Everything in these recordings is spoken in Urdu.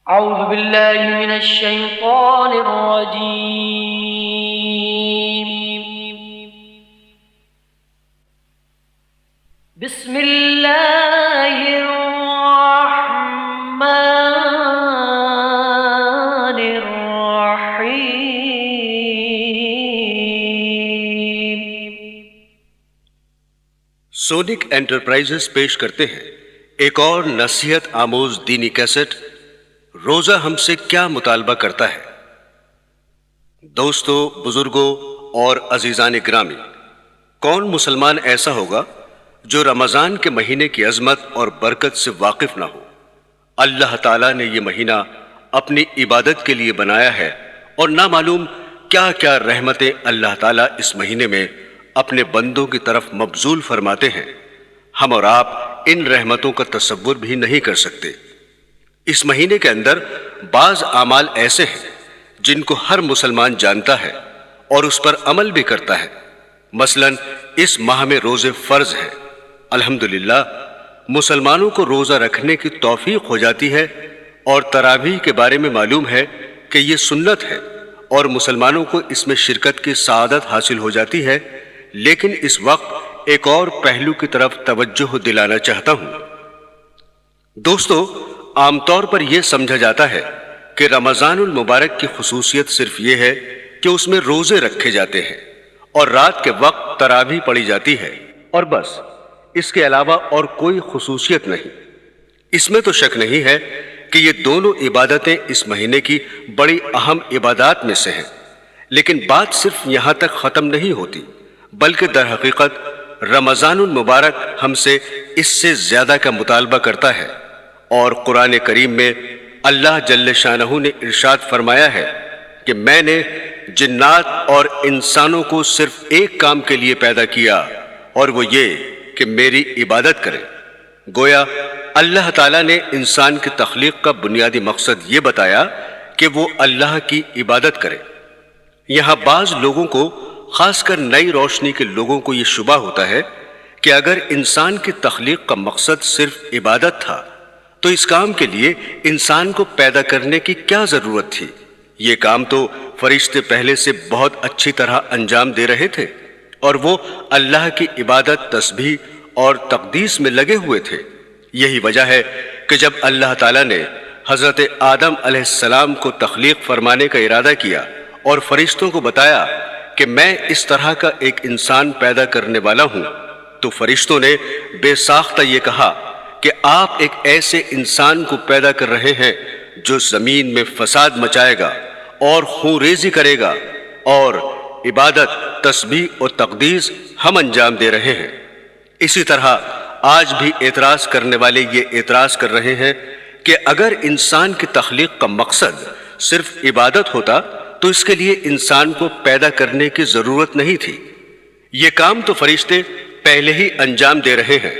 أعوذ بالله من الشيطان الرجيم. بسم الله الرحمن الرحيم. سونک انٹرپرائزز پیش کرتے ہیں ایک اور نصیحت آموز دینی کیسٹ، روزہ ہم سے کیا مطالبہ کرتا ہے۔ دوستو، بزرگوں اور عزیزان گرامی، کون مسلمان ایسا ہوگا جو رمضان کے مہینے کی عظمت اور برکت سے واقف نہ ہو؟ اللہ تعالیٰ نے یہ مہینہ اپنی عبادت کے لیے بنایا ہے، اور نہ معلوم کیا کیا رحمتیں اللہ تعالیٰ اس مہینے میں اپنے بندوں کی طرف مبذول فرماتے ہیں۔ ہم اور آپ ان رحمتوں کا تصور بھی نہیں کر سکتے۔ اس مہینے کے اندر بعض اعمال ایسے ہیں جن کو ہر مسلمان جانتا ہے اور اس پر عمل بھی کرتا ہے۔ مثلا اس ماہ میں روزے فرض ہیں۔ الحمدللہ مسلمانوں کو روزہ رکھنے کی توفیق ہو جاتی ہے، اور تراویح کے بارے میں معلوم ہے کہ یہ سنت ہے اور مسلمانوں کو اس میں شرکت کی سعادت حاصل ہو جاتی ہے۔ لیکن اس وقت ایک اور پہلو کی طرف توجہ دلانا چاہتا ہوں۔ دوستو، عام طور پر یہ سمجھا جاتا ہے کہ رمضان المبارک کی خصوصیت صرف یہ ہے کہ اس میں روزے رکھے جاتے ہیں اور رات کے وقت تراویح پڑھی جاتی ہے، اور بس اس کے علاوہ اور کوئی خصوصیت نہیں۔ اس میں تو شک نہیں ہے کہ یہ دونوں عبادتیں اس مہینے کی بڑی اہم عبادات میں سے ہیں، لیکن بات صرف یہاں تک ختم نہیں ہوتی، بلکہ در حقیقت رمضان المبارک ہم سے اس سے زیادہ کا مطالبہ کرتا ہے۔ اور قرآن کریم میں اللہ جل شانہ نے ارشاد فرمایا ہے کہ میں نے جنات اور انسانوں کو صرف ایک کام کے لیے پیدا کیا، اور وہ یہ کہ میری عبادت کریں۔ گویا اللہ تعالیٰ نے انسان کی تخلیق کا بنیادی مقصد یہ بتایا کہ وہ اللہ کی عبادت کرے۔ یہاں بعض لوگوں کو، خاص کر نئی روشنی کے لوگوں کو، یہ شبہ ہوتا ہے کہ اگر انسان کی تخلیق کا مقصد صرف عبادت تھا تو اس کام کے لیے انسان کو پیدا کرنے کی کیا ضرورت تھی؟ یہ کام تو فرشتے پہلے سے بہت اچھی طرح انجام دے رہے تھے، اور وہ اللہ کی عبادت، تسبیح اور تقدیس میں لگے ہوئے تھے۔ یہی وجہ ہے کہ جب اللہ تعالیٰ نے حضرت آدم علیہ السلام کو تخلیق فرمانے کا ارادہ کیا اور فرشتوں کو بتایا کہ میں اس طرح کا ایک انسان پیدا کرنے والا ہوں، تو فرشتوں نے بے ساختہ یہ کہا کہ آپ ایک ایسے انسان کو پیدا کر رہے ہیں جو زمین میں فساد مچائے گا اور خون ریزی کرے گا، اور عبادت، تسبیح اور تقدیس ہم انجام دے رہے ہیں۔ اسی طرح آج بھی اعتراض کرنے والے یہ اعتراض کر رہے ہیں کہ اگر انسان کی تخلیق کا مقصد صرف عبادت ہوتا تو اس کے لیے انسان کو پیدا کرنے کی ضرورت نہیں تھی۔ یہ کام تو فرشتے پہلے ہی انجام دے رہے ہیں۔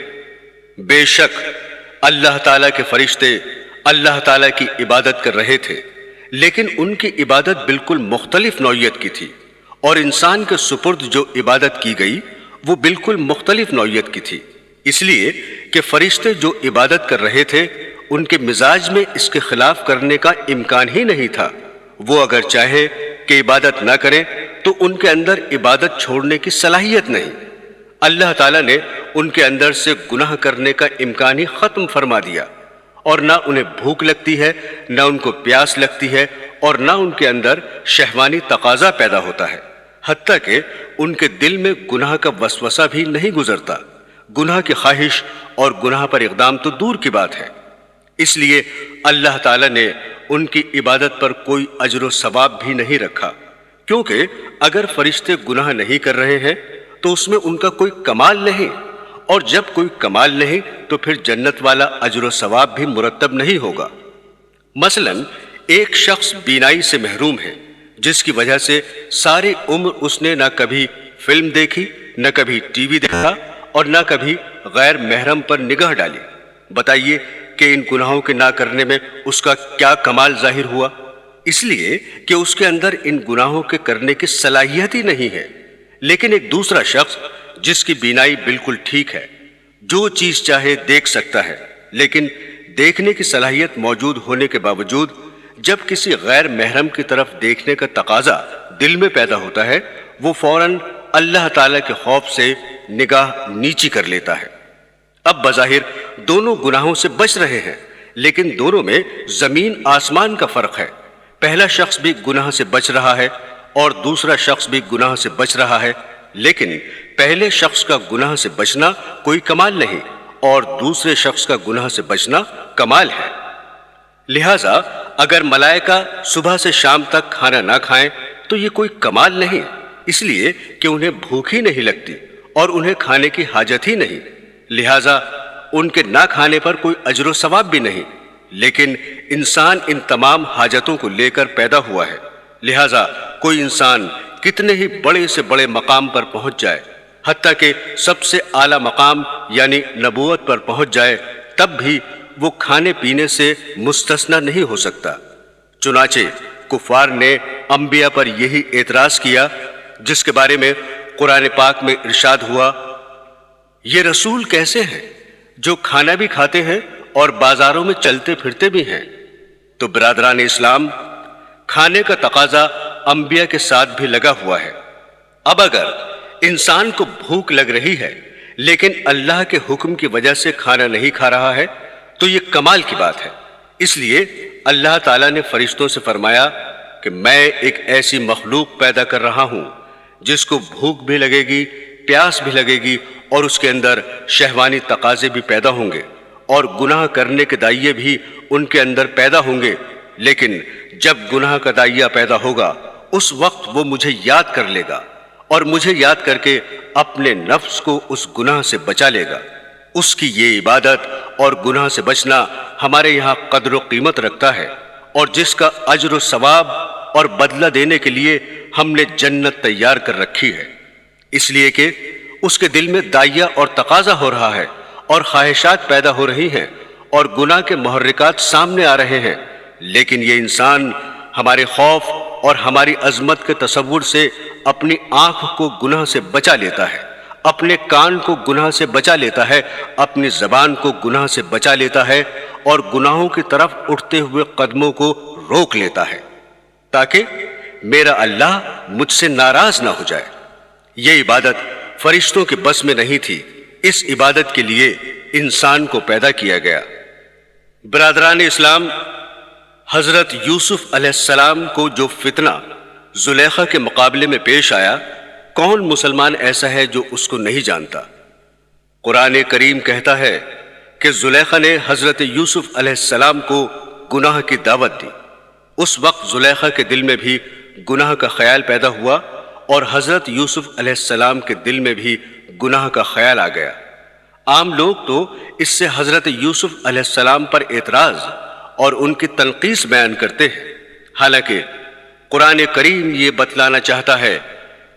بے شک اللہ تعالیٰ کے فرشتے اللہ تعالیٰ کی عبادت کر رہے تھے، لیکن ان کی عبادت بالکل مختلف نوعیت کی تھی، اور انسان کے سپرد جو عبادت کی گئی وہ بالکل مختلف نوعیت کی تھی، اس لیے کہ فرشتے جو عبادت کر رہے تھے ان کے مزاج میں اس کے خلاف کرنے کا امکان ہی نہیں تھا۔ وہ اگر چاہے کہ عبادت نہ کریں تو ان کے اندر عبادت چھوڑنے کی صلاحیت نہیں۔ اللہ تعالیٰ نے ان کے اندر سے گناہ کرنے کا امکان ہی ختم فرما دیا، اور نہ انہیں بھوک لگتی ہے، نہ ان کو پیاس لگتی ہے، اور نہ ان کے اندر شہوانی تقاضا پیدا ہوتا ہے، حتیٰ کہ ان کے دل میں گناہ کا وسوسہ بھی نہیں گزرتا۔ گناہ کی خواہش اور گناہ پر اقدام تو دور کی بات ہے۔ اس لیے اللہ تعالیٰ نے ان کی عبادت پر کوئی اجر و ثواب بھی نہیں رکھا، کیونکہ اگر فرشتے گناہ نہیں کر رہے ہیں تو اس میں ان کا کوئی کمال نہیں، اور جب کوئی کمال نہیں تو پھر جنت والا اجر و ثواب بھی مرتب نہیں ہوگا۔ مثلا ایک شخص بینائی سے محروم ہے، جس کی وجہ سے ساری عمر اس نے نہ کبھی فلم دیکھی، نہ کبھی ٹی وی دیکھا، اور نہ کبھی غیر محرم پر نگاہ ڈالی۔ بتائیے کہ ان گناہوں کے نہ کرنے میں اس کا کیا کمال ظاہر ہوا؟ اس لیے کہ اس کے اندر ان گناہوں کے کرنے کی صلاحیت ہی نہیں ہے۔ لیکن ایک دوسرا شخص جس کی بینائی بالکل ٹھیک ہے، جو چیز چاہے دیکھ سکتا ہے، لیکن دیکھنے کی صلاحیت موجود ہونے کے باوجود جب کسی غیر محرم کی طرف دیکھنے کا تقاضا دل میں پیدا ہوتا ہے وہ فوراً اللہ تعالیٰ کے خوف سے نگاہ نیچی کر لیتا ہے۔ اب بظاہر دونوں گناہوں سے بچ رہے ہیں، لیکن دونوں میں زمین آسمان کا فرق ہے۔ پہلا شخص بھی گناہ سے بچ رہا ہے اور دوسرا شخص بھی گناہ سے بچ رہا ہے، لیکن پہلے شخص کا گناہ سے بچنا کوئی کمال نہیں اور دوسرے شخص کا گناہ سے بچنا کمال ہے۔ لہٰذا اگر ملائکہ صبح سے شام تک کھانا نہ کھائیں تو یہ کوئی کمال نہیں، اس لیے کہ انہیں بھوک ہی نہیں لگتی اور انہیں کھانے کی حاجت ہی نہیں، لہٰذا ان کے نہ کھانے پر کوئی اجر و ثواب بھی نہیں۔ لیکن انسان ان تمام حاجتوں کو لے کر پیدا ہوا ہے، لہٰذا کوئی انسان کتنے ہی بڑے سے بڑے مقام پر پہنچ جائے، حتیٰ کہ سب سے اعلیٰ مقام یعنی نبوت پر پہنچ جائے، تب بھی وہ کھانے پینے سے مستثنی نہیں ہو سکتا۔ چنانچہ کفار نے انبیاء پر یہی اعتراض کیا جس کے بارے میں قرآن پاک میں ارشاد ہوا، یہ رسول کیسے ہیں جو کھانا بھی کھاتے ہیں اور بازاروں میں چلتے پھرتے بھی ہیں۔ تو برادران اسلام، کھانے کا تقاضا انبیاء کے ساتھ بھی لگا ہوا ہے۔ اب اگر انسان کو بھوک لگ رہی ہے لیکن اللہ کے حکم کی وجہ سے کھانا نہیں کھا رہا ہے تو یہ کمال کی بات ہے۔ اس لیے اللہ تعالیٰ نے فرشتوں سے فرمایا کہ میں ایک ایسی مخلوق پیدا کر رہا ہوں جس کو بھوک بھی لگے گی، پیاس بھی لگے گی اور اس کے اندر شہوانی تقاضے بھی پیدا ہوں گے اور گناہ کرنے کے دائیں بھی ان کے اندر پیدا ہوں گے، لیکن جب گناہ کا دائیا پیدا ہوگا اس وقت وہ مجھے یاد کر لے گا اور مجھے یاد کر کے اپنے نفس کو اس گناہ سے بچا لے گا۔ اس کی یہ عبادت اور گناہ سے بچنا ہمارے یہاں قدر و قیمت رکھتا ہے، اور جس کا اجر و ثواب اور بدلہ دینے کے لیے ہم نے جنت تیار کر رکھی ہے، اس لیے کہ اس کے دل میں دائیا اور تقاضا ہو رہا ہے اور خواہشات پیدا ہو رہی ہیں اور گناہ کے محرکات سامنے آ رہے ہیں، لیکن یہ انسان ہمارے خوف اور ہماری عظمت کے تصور سے اپنی آنکھ کو گناہ سے بچا لیتا ہے، اپنے کان کو گناہ سے بچا لیتا ہے، اپنی زبان کو گناہ سے بچا لیتا ہے اور گناہوں کی طرف اٹھتے ہوئے قدموں کو روک لیتا ہے تاکہ میرا اللہ مجھ سے ناراض نہ ہو جائے۔ یہ عبادت فرشتوں کے بس میں نہیں تھی، اس عبادت کے لیے انسان کو پیدا کیا گیا۔ برادران اسلام، حضرت یوسف علیہ السلام کو جو فتنہ زلیخا کے مقابلے میں پیش آیا، کون مسلمان ایسا ہے جو اس کو نہیں جانتا؟ قرآن کریم کہتا ہے کہ زلیخا نے حضرت یوسف علیہ السلام کو گناہ کی دعوت دی۔ اس وقت زلیخا کے دل میں بھی گناہ کا خیال پیدا ہوا اور حضرت یوسف علیہ السلام کے دل میں بھی گناہ کا خیال آ گیا۔ عام لوگ تو اس سے حضرت یوسف علیہ السلام پر اعتراض اور ان کی تنقیص بیان کرتے ہیں، حالانکہ قرآن کریم یہ بتلانا چاہتا ہے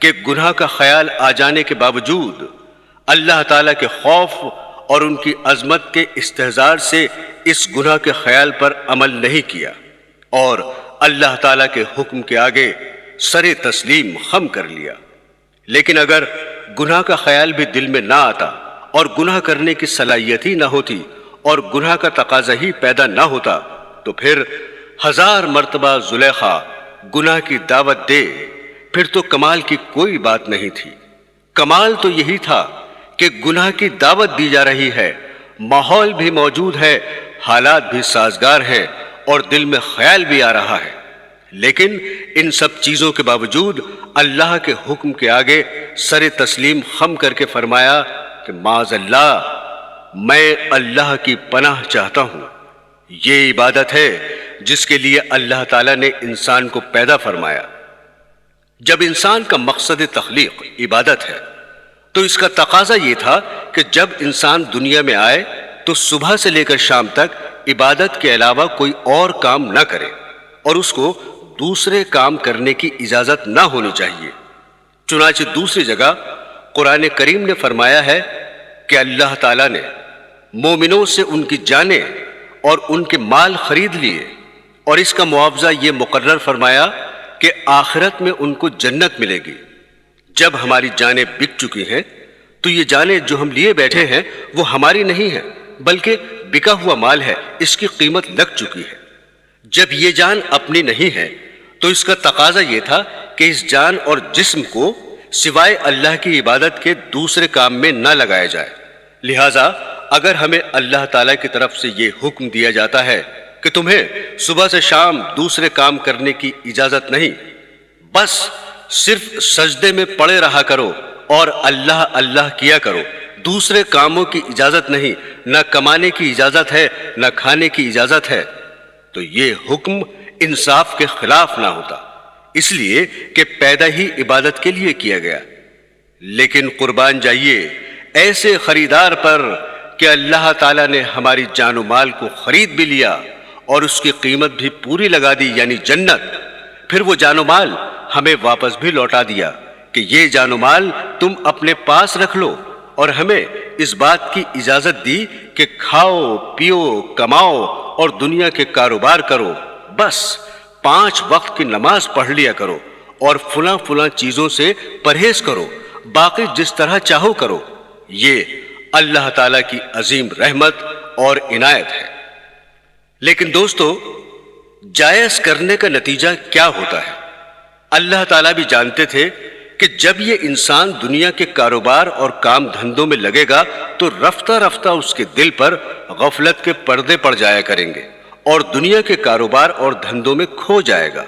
کہ گناہ کا خیال آ جانے کے باوجود اللہ تعالیٰ کے خوف اور ان کی عظمت کے استحضار سے اس گناہ کے خیال پر عمل نہیں کیا اور اللہ تعالیٰ کے حکم کے آگے سر تسلیم خم کر لیا۔ لیکن اگر گناہ کا خیال بھی دل میں نہ آتا اور گناہ کرنے کی صلاحیت ہی نہ ہوتی اور گناہ کا تقاضا ہی پیدا نہ ہوتا تو پھر 1000 مرتبہ زلیخا گناہ کی دعوت دے، پھر تو کمال کی کوئی بات نہیں تھی۔ کمال تو یہی تھا کہ گناہ کی دعوت دی جا رہی ہے، ماحول بھی موجود ہے، حالات بھی سازگار ہیں اور دل میں خیال بھی آ رہا ہے، لیکن ان سب چیزوں کے باوجود اللہ کے حکم کے آگے سر تسلیم خم کر کے فرمایا کہ معاذ اللہ، میں اللہ کی پناہ چاہتا ہوں۔ یہ عبادت ہے جس کے لیے اللہ تعالیٰ نے انسان کو پیدا فرمایا۔ جب انسان کا مقصد تخلیق عبادت ہے تو اس کا تقاضا یہ تھا کہ جب انسان دنیا میں آئے تو صبح سے لے کر شام تک عبادت کے علاوہ کوئی اور کام نہ کرے اور اس کو دوسرے کام کرنے کی اجازت نہ ہونی چاہیے۔ چنانچہ دوسری جگہ قرآن کریم نے فرمایا ہے کہ اللہ تعالیٰ نے مومنوں سے ان کی جانیں اور ان کے مال خرید لیے اور اس کا معاوضہ یہ مقرر فرمایا کہ آخرت میں ان کو جنت ملے گی۔ جب ہماری جانیں بک چکی ہیں تو یہ جانیں جو ہم لیے بیٹھے ہیں وہ ہماری نہیں ہیں بلکہ بکا ہوا مال ہے، اس کی قیمت لگ چکی ہے۔ جب یہ جان اپنی نہیں ہے تو اس کا تقاضا یہ تھا کہ اس جان اور جسم کو سوائے اللہ کی عبادت کے دوسرے کام میں نہ لگایا جائے۔ لہٰذا اگر ہمیں اللہ تعالیٰ کی طرف سے یہ حکم دیا جاتا ہے کہ تمہیں صبح سے شام دوسرے کام کرنے کی اجازت نہیں، بس صرف سجدے میں پڑے رہا کرو اور اللہ اللہ کیا کرو، دوسرے کاموں کی اجازت نہیں، نہ کمانے کی اجازت ہے نہ کھانے کی اجازت ہے، تو یہ حکم انصاف کے خلاف نہ ہوتا، اس لیے کہ پیدا ہی عبادت کے لیے کیا گیا۔ لیکن قربان جائیے ایسے خریدار پر کہ اللہ تعالیٰ نے ہماری جان و مال کو خرید بھی لیا اور اس کی قیمت بھی پوری لگا دی، یعنی جنت، پھر وہ جان و مال ہمیں واپس بھی لوٹا دیا کہ یہ جان و مال تم اپنے پاس رکھ لو، اور ہمیں اس بات کی اجازت دی کہ کھاؤ پیو کماؤ اور دنیا کے کاروبار کرو، بس 5 وقت کی نماز پڑھ لیا کرو اور فلاں فلاں چیزوں سے پرہیز کرو، باقی جس طرح چاہو کرو۔ یہ اللہ تعالیٰ کی عظیم رحمت اور عنایت ہے۔ لیکن دوستو، جائز کرنے کا نتیجہ کیا ہوتا ہے؟ اللہ تعالیٰ بھی جانتے تھے کہ جب یہ انسان دنیا کے کاروبار اور کام دھندوں میں لگے گا تو رفتہ رفتہ اس کے دل پر غفلت کے پردے پڑ جایا کریں گے اور دنیا کے کاروبار اور دھندوں میں کھو جائے گا۔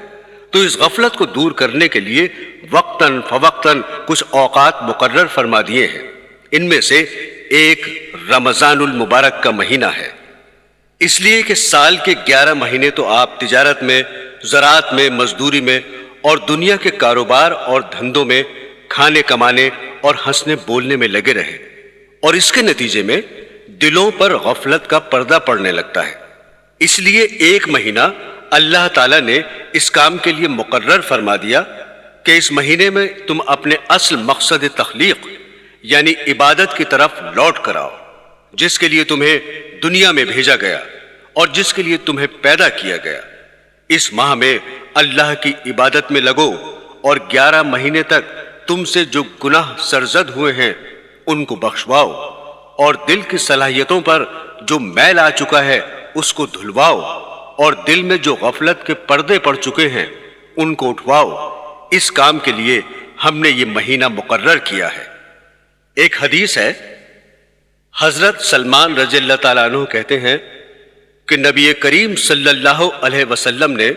تو اس غفلت کو دور کرنے کے لیے وقتاً فوقتاً کچھ اوقات مقرر فرما دیے ہیں۔ ان میں سے ایک رمضان المبارک کا مہینہ ہے، اس لیے کہ سال کے 11 مہینے تو آپ تجارت میں، زراعت میں، مزدوری میں اور دنیا کے کاروبار اور دھندوں میں کھانے کمانے اور ہنسنے بولنے میں لگے رہے، اور اس کے نتیجے میں دلوں پر غفلت کا پردہ پڑنے لگتا ہے۔ اس لیے ایک مہینہ اللہ تعالیٰ نے اس کام کے لیے مقرر فرما دیا کہ اس مہینے میں تم اپنے اصل مقصد تخلیق یعنی عبادت کی طرف لوٹ کر آؤ، جس کے لیے تمہیں دنیا میں بھیجا گیا اور جس کے لیے تمہیں پیدا کیا گیا۔ اس ماہ میں اللہ کی عبادت میں لگو اور 11 مہینے تک تم سے جو گناہ سرزد ہوئے ہیں ان کو بخشواؤ، اور دل کی صلاحیتوں پر جو میل آ چکا ہے اس کو دھلواؤ، اور دل میں جو غفلت کے پردے پڑ چکے ہیں ان کو اٹھواؤ۔ اس کام کے لیے ہم نے یہ مہینہ مقرر کیا ہے۔ ایک حدیث ہے، حضرت سلمان رضی اللہ تعالیٰ عنہ کہتے ہیں کہ نبی کریم صلی اللہ علیہ وسلم نے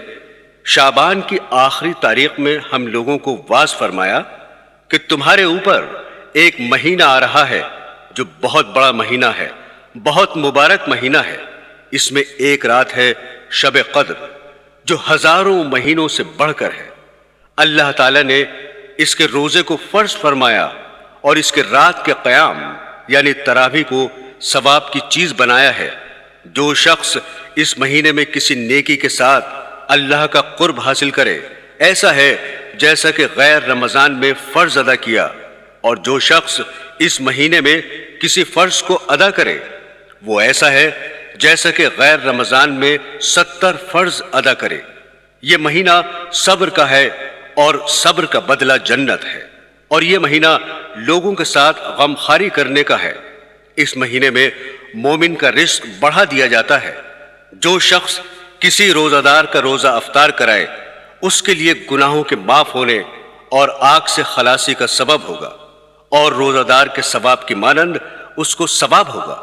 شعبان کی آخری تاریخ میں ہم لوگوں کو واعظ فرمایا کہ تمہارے اوپر ایک مہینہ آ رہا ہے جو بہت بڑا مہینہ ہے، بہت مبارک مہینہ ہے۔ اس میں ایک رات ہے شب قدر جو ہزاروں مہینوں سے بڑھ کر ہے۔ اللہ تعالیٰ نے اس کے روزے کو فرض فرمایا اور اس کے رات کے قیام یعنی تراویح کو ثواب کی چیز بنایا ہے۔ جو شخص اس مہینے میں کسی نیکی کے ساتھ اللہ کا قرب حاصل کرے، ایسا ہے جیسا کہ غیر رمضان میں فرض ادا کیا، اور جو شخص اس مہینے میں کسی فرض کو ادا کرے وہ ایسا ہے جیسا کہ غیر رمضان میں 70 فرض ادا کرے۔ یہ مہینہ صبر کا ہے اور صبر کا بدلہ جنت ہے، اور یہ مہینہ لوگوں کے ساتھ غمخواری کرنے کا ہے۔ اس مہینے میں مومن کا رزق بڑھا دیا جاتا ہے۔ جو شخص کسی روزہ دار کا روزہ افطار کرائے اس کے لیے گناہوں کے معاف ہونے اور آگ سے خلاصی کا سبب ہوگا، اور روزہ دار کے ثواب کی مانند اس کو ثواب ہوگا،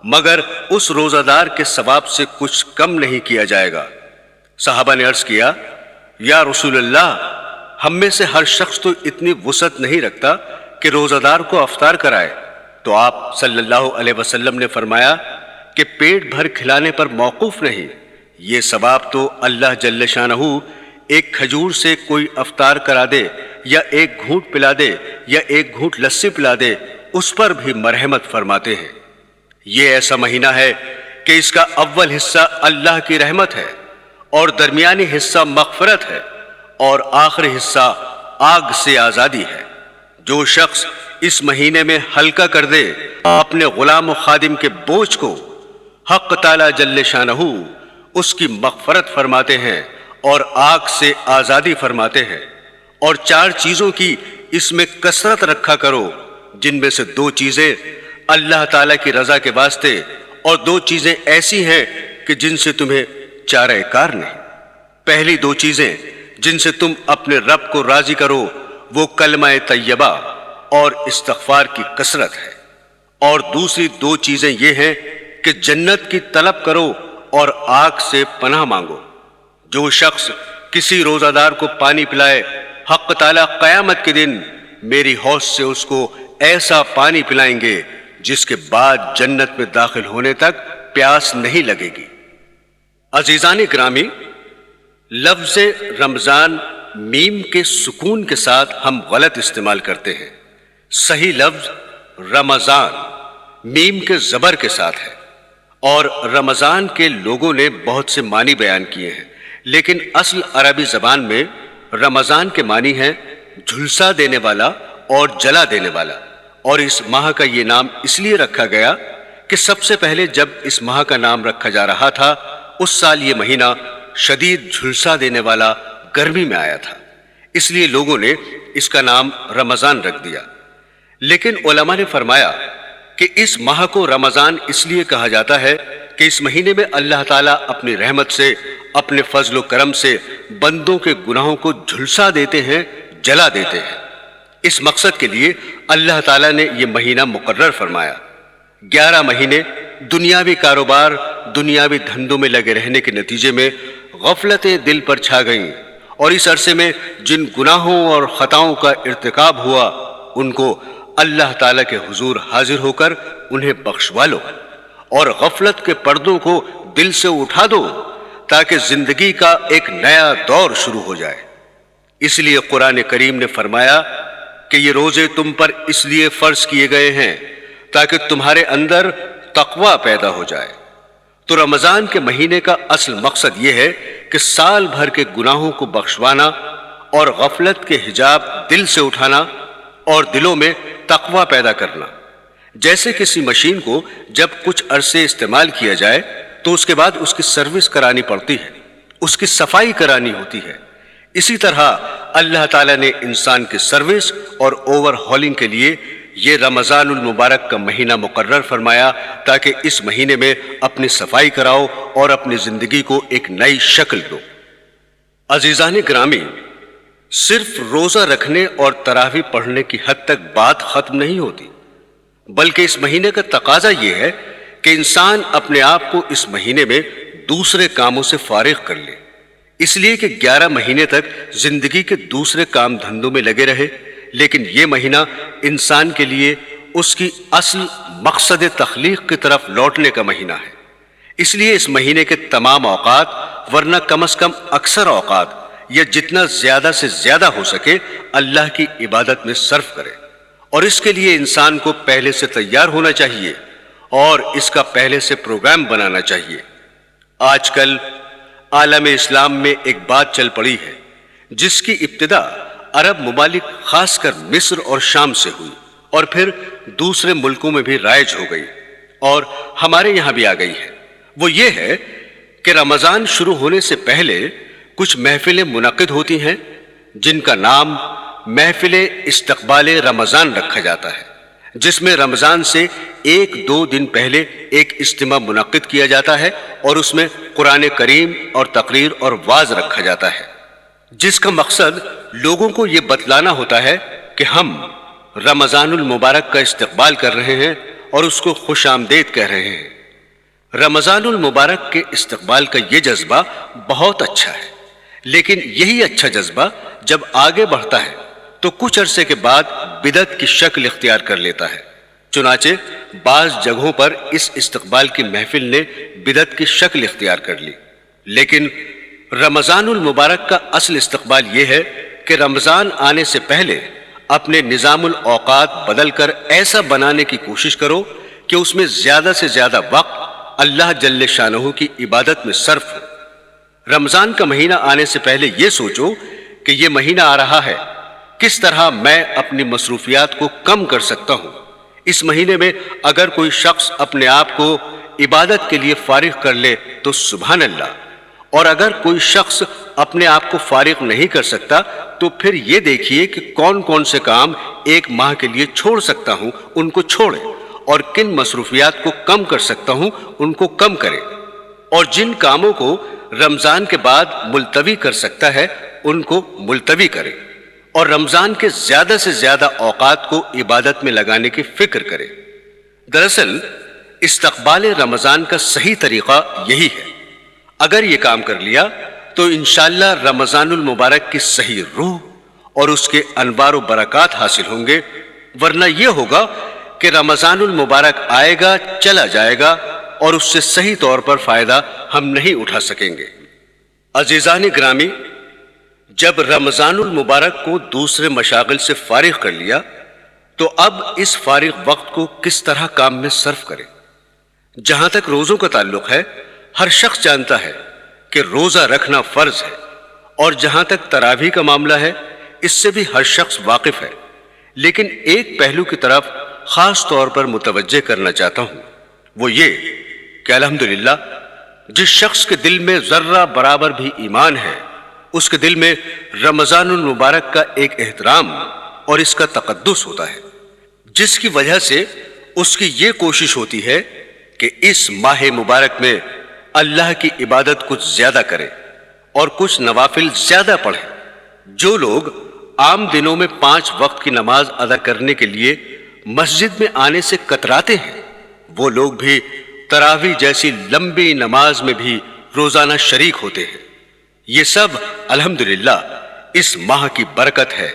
مگر اس روزہ دار کے ثواب سے کچھ کم نہیں کیا جائے گا۔ صحابہ نے عرض کیا، یا رسول اللہ، ہم میں سے ہر شخص تو اتنی وسعت نہیں رکھتا کہ روزہ دار کو افطار کرائے۔ تو آپ صلی اللہ علیہ وسلم نے فرمایا کہ پیٹ بھر کھلانے پر موقوف نہیں، یہ ثواب تو اللہ جل شانہ ایک کھجور سے کوئی افطار کرا دے یا ایک گھونٹ پلا دے یا ایک گھونٹ لسی پلا دے، اس پر بھی مرحمت فرماتے ہیں۔ یہ ایسا مہینہ ہے کہ اس کا اول حصہ اللہ کی رحمت ہے اور درمیانی حصہ مغفرت ہے اور آخری حصہ آگ سے آزادی ہے۔ جو شخص اس مہینے میں ہلکا کر دے اپنے غلام و خادم کے بوجھ کو، حق تعالی جل شانہ اس کی مغفرت فرماتے ہیں اور آگ سے آزادی فرماتے ہیں۔ اور 4 چیزوں کی اس میں کثرت رکھا کرو، جن میں سے 2 چیزیں اللہ تعالیٰ کی رضا کے واسطے اور دو چیزیں ایسی ہیں کہ جن سے تمہیں چارہ کار نہیں۔ پہلی دو چیزیں جن سے تم اپنے رب کو راضی کرو وہ کلمہ طیبہ اور استغفار کی کثرت ہے، اور دوسری دو چیزیں یہ ہیں کہ جنت کی طلب کرو اور آگ سے پناہ مانگو۔ جو شخص کسی روزہ دار کو پانی پلائے، حق تعالیٰ قیامت کے دن میری حوض سے اس کو ایسا پانی پلائیں گے جس کے بعد جنت میں داخل ہونے تک پیاس نہیں لگے گی۔ عزیزان گرامی، لفظ رمضان میم کے سکون کے ساتھ ہم غلط استعمال کرتے ہیں۔ صحیح لفظ رمضان میم کے زبر کے ساتھ ہے، اور رمضان کے لوگوں نے بہت سے معنی بیان کیے ہیں، لیکن اصل عربی زبان میں رمضان کے معنی ہیں جھلسا دینے والا اور جلا دینے والا، اور اس ماہ کا یہ نام اس لیے رکھا گیا کہ سب سے پہلے جب اس ماہ کا نام رکھا جا رہا تھا اس سال یہ مہینہ شدید جھلسا دینے والا گرمی میں آیا تھا، اس لیے لوگوں نے اس کا نام رمضان رکھ دیا۔ لیکن علماء نے فرمایا کہ اس ماہ کو رمضان اس لیے کہا جاتا ہے کہ اس مہینے میں اللہ تعالیٰ اپنی رحمت سے، اپنے فضل و کرم سے بندوں کے گناہوں کو جھلسا دیتے ہیں، جلا دیتے ہیں۔ اس مقصد کے لیے اللہ تعالیٰ نے یہ مہینہ مقرر فرمایا۔ 11 مہینے دنیاوی کاروبار، دنیاوی دھندوں میں لگے رہنے کے نتیجے میں غفلتیں دل پر چھا گئیں، اور اس عرصے میں جن گناہوں اور خطاؤں کا ارتکاب ہوا ان کو اللہ تعالیٰ کے حضور حاضر ہو کر انہیں بخشوا لو، اور غفلت کے پردوں کو دل سے اٹھا دو تاکہ زندگی کا ایک نیا دور شروع ہو جائے۔ اس لیے قرآن کریم نے فرمایا کہ یہ روزے تم پر اس لیے فرض کیے گئے ہیں تاکہ تمہارے اندر تقوی پیدا ہو جائے۔ تو رمضان کے مہینے کا اصل مقصد یہ ہے کہ سال بھر کے گناہوں کو بخشوانا اور غفلت کے حجاب دل سے اٹھانا اور دلوں میں تقوی پیدا کرنا۔ جیسے کسی مشین کو جب کچھ عرصے استعمال کیا جائے تو اس کے بعد اس کی سروس کرانی پڑتی ہے، اس کی صفائی کرانی ہوتی ہے، اسی طرح اللہ تعالیٰ نے انسان کی سروس اور اوور ہالنگ کے لیے یہ رمضان المبارک کا مہینہ مقرر فرمایا تاکہ اس مہینے میں اپنی صفائی کراؤ اور اپنی زندگی کو ایک نئی شکل دو۔ عزیزان گرامی، صرف روزہ رکھنے اور تراویح پڑھنے کی حد تک بات ختم نہیں ہوتی، بلکہ اس مہینے کا تقاضا یہ ہے کہ انسان اپنے آپ کو اس مہینے میں دوسرے کاموں سے فارغ کر لے، اس لیے کہ 11 مہینے تک زندگی کے دوسرے کام دھندوں میں لگے رہے، لیکن یہ مہینہ انسان کے لیے اس کی اصل مقصد تخلیق کی طرف لوٹنے کا مہینہ ہے۔ اس لیے اس مہینے کے تمام اوقات، ورنہ کم از کم اکثر اوقات یا جتنا زیادہ سے زیادہ ہو سکے اللہ کی عبادت میں صرف کرے، اور اس کے لیے انسان کو پہلے سے تیار ہونا چاہیے اور اس کا پہلے سے پروگرام بنانا چاہیے۔ آج کل عالم اسلام میں ایک بات چل پڑی ہے جس کی ابتدا عرب ممالک خاص کر مصر اور شام سے ہوئی، اور پھر دوسرے ملکوں میں بھی رائج ہو گئی اور ہمارے یہاں بھی آ گئی ہے۔ وہ یہ ہے کہ رمضان شروع ہونے سے پہلے کچھ محفلیں منعقد ہوتی ہیں جن کا نام محفل استقبال رمضان رکھا جاتا ہے، جس میں رمضان سے 1-2 دن پہلے ایک اجتماع منعقد کیا جاتا ہے اور اس میں قرآن کریم اور تقریر اور وعظ رکھا جاتا ہے، جس کا مقصد لوگوں کو یہ بتلانا ہوتا ہے کہ ہم رمضان المبارک کا استقبال کر رہے ہیں اور اس کو خوش آمدید کہہ رہے ہیں۔ رمضان المبارک کے استقبال کا یہ جذبہ بہت اچھا ہے، لیکن یہی اچھا جذبہ جب آگے بڑھتا ہے تو کچھ عرصے کے بعد بدعت کی شکل اختیار کر لیتا ہے۔ چنانچہ بعض جگہوں پر اس استقبال کی محفل نے بدعت کی شکل اختیار کر لی، لیکن رمضان المبارک کا اصل استقبال یہ ہے کہ رمضان آنے سے پہلے اپنے نظام الاوقات بدل کر ایسا بنانے کی کوشش کرو کہ اس میں زیادہ سے زیادہ وقت اللہ جل شانہ کی عبادت میں صرف ہو۔ رمضان کا مہینہ آنے سے پہلے یہ سوچو کہ یہ مہینہ آ رہا ہے، کس طرح میں اپنی مصروفیات کو کم کر سکتا ہوں۔ اس مہینے میں اگر کوئی شخص اپنے آپ کو عبادت کے لیے فارغ کر لے تو سبحان اللہ، اور اگر کوئی شخص اپنے آپ کو فارغ نہیں کر سکتا تو پھر یہ دیکھیے کہ کون کون سے کام ایک ماہ کے لیے چھوڑ سکتا ہوں، ان کو چھوڑے اور کن مصروفیات کو کم کر سکتا ہوں ان کو کم کرے، اور جن کاموں کو رمضان کے بعد ملتوی کر سکتا ہے ان کو ملتوی کرے، اور رمضان کے زیادہ سے زیادہ اوقات کو عبادت میں لگانے کی فکر کرے۔ دراصل استقبال رمضان کا صحیح طریقہ یہی ہے۔ اگر یہ کام کر لیا تو انشاءاللہ رمضان المبارک کی صحیح روح اور اس کے انوار و برکات حاصل ہوں گے، ورنہ یہ ہوگا کہ رمضان المبارک آئے گا، چلا جائے گا، اور اس سے صحیح طور پر فائدہ ہم نہیں اٹھا سکیں گے۔ عزیزان گرامی، جب رمضان المبارک کو دوسرے مشاغل سے فارغ کر لیا تو اب اس فارغ وقت کو کس طرح کام میں صرف کریں؟ جہاں تک روزوں کا تعلق ہے، ہر شخص جانتا ہے کہ روزہ رکھنا فرض ہے، اور جہاں تک تراویح کا معاملہ ہے اس سے بھی ہر شخص واقف ہے، لیکن ایک پہلو کی طرف خاص طور پر متوجہ کرنا چاہتا ہوں، وہ یہ کہ الحمدللہ جس شخص کے دل میں ذرہ برابر بھی ایمان ہے، اس کے دل میں رمضان المبارک کا ایک احترام اور اس کا تقدس ہوتا ہے، جس کی وجہ سے اس کی یہ کوشش ہوتی ہے کہ اس ماہ مبارک میں اللہ کی عبادت کچھ زیادہ کرے اور کچھ نوافل زیادہ پڑھے۔ جو لوگ عام دنوں میں 5 وقت کی نماز ادا کرنے کے لیے مسجد میں آنے سے کتراتے ہیں، وہ لوگ بھی تراویح جیسی لمبی نماز میں بھی روزانہ شریک ہوتے ہیں۔ یہ سب الحمدللہ اس ماہ کی برکت ہے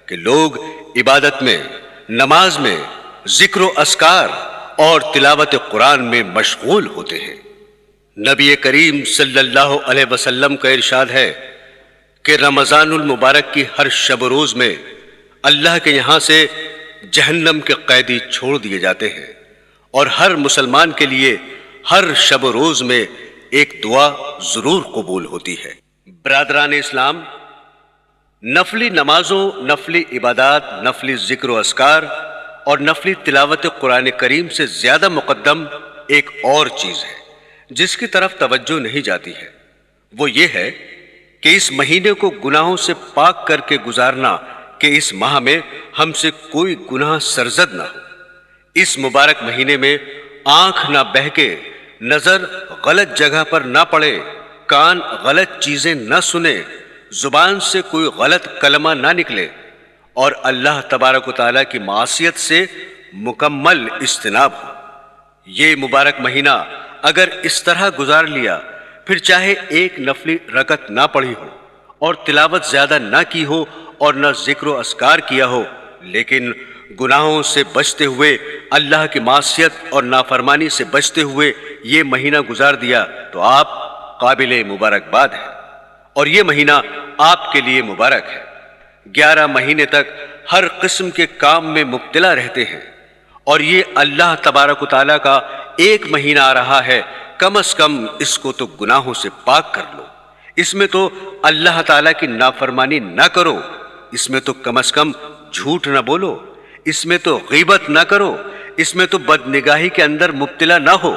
کہ لوگ عبادت میں، نماز میں، ذکر و اذکار اور تلاوت قرآن میں مشغول ہوتے ہیں۔ نبی کریم صلی اللہ علیہ وسلم کا ارشاد ہے کہ رمضان المبارک کی ہر شب و روز میں اللہ کے یہاں سے جہنم کے قیدی چھوڑ دیے جاتے ہیں، اور ہر مسلمان کے لیے ہر شب و روز میں ایک دعا ضرور قبول ہوتی ہے۔ برادران اسلام، نفلی نمازوں، نفلی عبادات، نفلی ذکر و اذکار اور نفلی تلاوت قرآن کریم سے زیادہ مقدم ایک اور چیز ہے جس کی طرف توجہ نہیں جاتی ہے، وہ یہ ہے کہ اس مہینے کو گناہوں سے پاک کر کے گزارنا، کہ اس ماہ میں ہم سے کوئی گناہ سرزد نہ ہو۔ اس مبارک مہینے میں آنکھ نہ بہکے، نظر غلط جگہ پر نہ پڑے، کان غلط چیزیں نہ سنے، زبان سے کوئی غلط کلمہ نہ نکلے، اور اللہ تبارک و تعالیٰ کی معصیت سے مکمل اجتناب ہو۔ یہ مبارک مہینہ اگر اس طرح گزار لیا، پھر چاہے ایک نفلی رکعت نہ پڑھی ہو اور تلاوت زیادہ نہ کی ہو اور نہ ذکر و اذکار کیا ہو، لیکن گناہوں سے بچتے ہوئے، اللہ کی معصیت اور نافرمانی سے بچتے ہوئے یہ مہینہ گزار دیا، تو آپ قابل مبارکباد ہیں، اور یہ مہینہ آپ کے لیے مبارک ہے۔ 11 مہینے تک ہر قسم کے کام میں مبتلا رہتے ہیں، اور یہ اللہ تبارک و تعالیٰ کا ایک مہینہ آ رہا ہے، کم از کم اس کو تو گناہوں سے پاک کر لو، اس میں تو اللہ تعالیٰ کی نافرمانی نہ کرو، اس میں تو کم از کم جھوٹ نہ بولو، اس میں تو غیبت نہ کرو، اس میں تو بد نگاہی کے اندر مبتلا نہ ہو،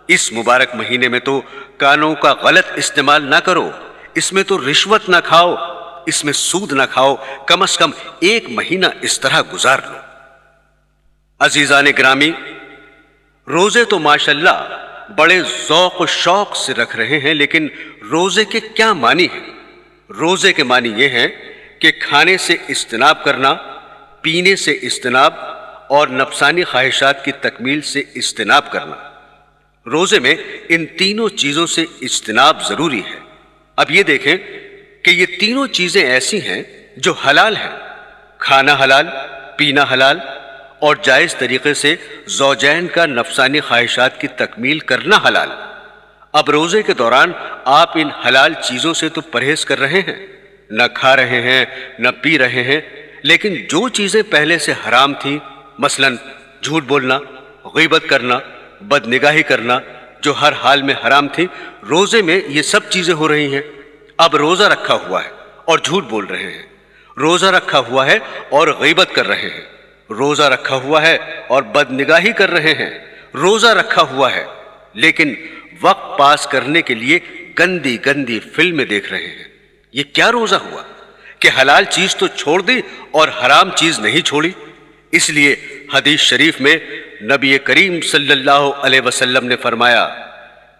اس مبارک مہینے میں تو کانوں کا غلط استعمال نہ کرو، اس میں تو رشوت نہ کھاؤ، اس میں سود نہ کھاؤ، کم از کم ایک مہینہ اس طرح گزار لو۔ عزیزان گرامی، روزے تو ماشاءاللہ بڑے ذوق و شوق سے رکھ رہے ہیں، لیکن روزے کے کیا معنی ہیں؟ روزے کے معنی یہ ہیں کہ کھانے سے اجتناب کرنا، پینے سے اجتناب اور نفسانی خواہشات کی تکمیل سے اجتناب کرنا۔ روزے میں ان تینوں چیزوں سے اجتناب ضروری ہے۔ اب یہ دیکھیں کہ یہ تینوں چیزیں ایسی ہیں جو حلال ہیں، کھانا حلال، پینا حلال، اور جائز طریقے سے زوجین کا نفسانی خواہشات کی تکمیل کرنا حلال۔ اب روزے کے دوران آپ ان حلال چیزوں سے تو پرہیز کر رہے ہیں، نہ کھا رہے ہیں، نہ پی رہے ہیں، لیکن جو چیزیں پہلے سے حرام تھیں، مثلا جھوٹ بولنا، غیبت کرنا، بد نگاہی کرنا، جو ہر حال میں حرام تھی، روزے میں یہ سب چیزیں ہو رہی ہیں۔ اب روزہ رکھا ہوا ہے اور جھوٹ بول رہے ہیں، روزہ رکھا ہوا ہے اور غیبت کر رہے ہیں، روزہ رکھا ہوا ہے اور بد نگاہی کر رہے ہیں، روزہ رکھا ہوا ہے لیکن وقت پاس کرنے کے لیے گندی گندی فلمیں دیکھ رہے ہیں۔ یہ کیا روزہ ہوا کہ حلال چیز تو چھوڑ دی اور حرام چیز نہیں چھوڑی؟ اس لیے حدیث شریف میں نبی کریم صلی اللہ علیہ وسلم نے فرمایا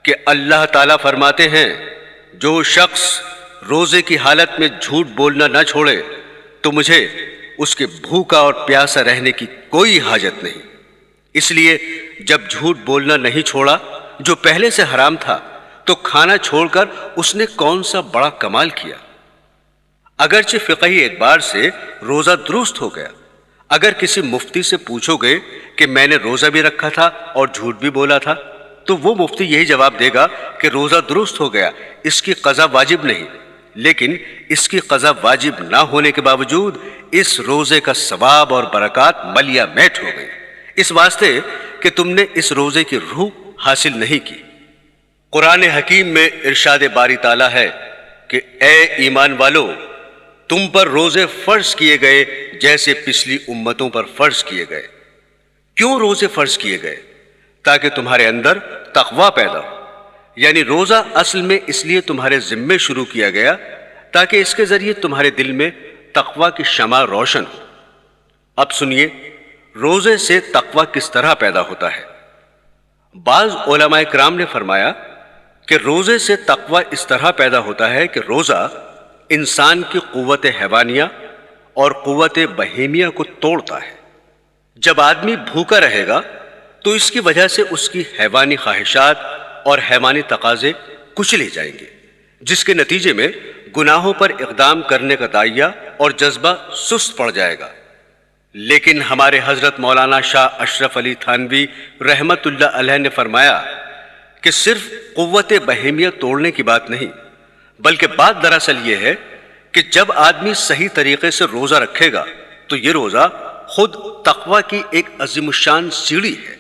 کہ اللہ تعالیٰ فرماتے ہیں جو شخص روزے کی حالت میں جھوٹ بولنا نہ چھوڑے تو مجھے اس کے بھوکا اور پیاسا رہنے کی کوئی حاجت نہیں۔ اس لیے جب جھوٹ بولنا نہیں چھوڑا جو پہلے سے حرام تھا تو کھانا چھوڑ کر اس نے کون سا بڑا کمال کیا۔ اگرچہ فقہی اعتبار سے روزہ درست ہو گیا، اگر کسی مفتی سے پوچھو گے کہ میں نے روزہ بھی رکھا تھا اور جھوٹ بھی بولا تھا تو وہ مفتی یہی جواب دے گا کہ روزہ درست ہو گیا، اس کی قضا واجب نہیں۔ لیکن اس کی قضا واجب نہ ہونے کے باوجود اس روزے کا ثواب اور برکات ملیا میٹ ہو گئی، اس واسطے کہ تم نے اس روزے کی روح حاصل نہیں کی۔ قرآن حکیم میں ارشاد باری تعالیٰ ہے کہ اے ایمان والو، تم پر روزے فرض کیے گئے جیسے پچھلی امتوں پر فرض کیے گئے۔ کیوں روزے فرض کیے گئے؟ تاکہ تمہارے اندر تقوی پیدا ہو، یعنی روزہ اصل میں اس لیے تمہارے ذمے شروع کیا گیا تاکہ اس کے ذریعے تمہارے دل میں تقوی کی شمع روشن ہو۔ اب سنیے روزے سے تقوی کس طرح پیدا ہوتا ہے۔ بعض علماء کرام نے فرمایا کہ روزے سے تقوی اس طرح پیدا ہوتا ہے کہ روزہ انسان کی قوت حیوانیہ اور قوت بہیمیہ کو توڑتا ہے۔ جب آدمی بھوکا رہے گا تو اس کی وجہ سے اس کی حیوانی خواہشات اور حیوانی تقاضے کچلے جائیں گے، جس کے نتیجے میں گناہوں پر اقدام کرنے کا داعیہ اور جذبہ سست پڑ جائے گا۔ لیکن ہمارے حضرت مولانا شاہ اشرف علی تھانوی رحمت اللہ علیہ نے فرمایا کہ صرف قوت بہیمیہ توڑنے کی بات نہیں، بلکہ بات دراصل یہ ہے کہ جب آدمی صحیح طریقے سے روزہ رکھے گا تو یہ روزہ خود تقوی کی ایک عظیم الشان سیڑھی ہے۔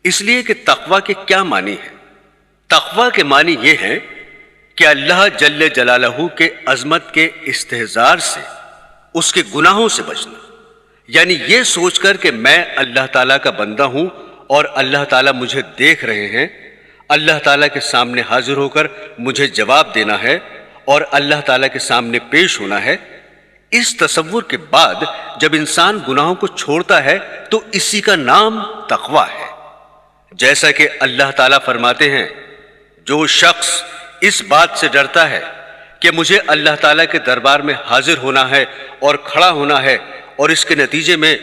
اس لیے کہ تقوی کے کیا معنی ہے؟ تقوی کے معنی یہ ہیں کہ اللہ جل جلالہ کے عظمت کے استحضار سے، اس کے گناہوں سے بچنا، یعنی یہ سوچ کر کہ میں اللہ تعالیٰ کا بندہ ہوں اور اللہ تعالیٰ مجھے دیکھ رہے ہیں، اللہ تعالیٰ کے سامنے حاضر ہو کر مجھے جواب دینا ہے اور اللہ تعالیٰ کے سامنے پیش ہونا ہے۔ اس تصور کے بعد جب انسان گناہوں کو چھوڑتا ہے تو اسی کا نام تقوی ہے۔ جیسا کہ اللہ تعالیٰ فرماتے ہیں جو شخص اس بات سے ڈرتا ہے کہ مجھے اللہ تعالیٰ کے دربار میں حاضر ہونا ہے اور کھڑا ہونا ہے اور اس کے نتیجے میں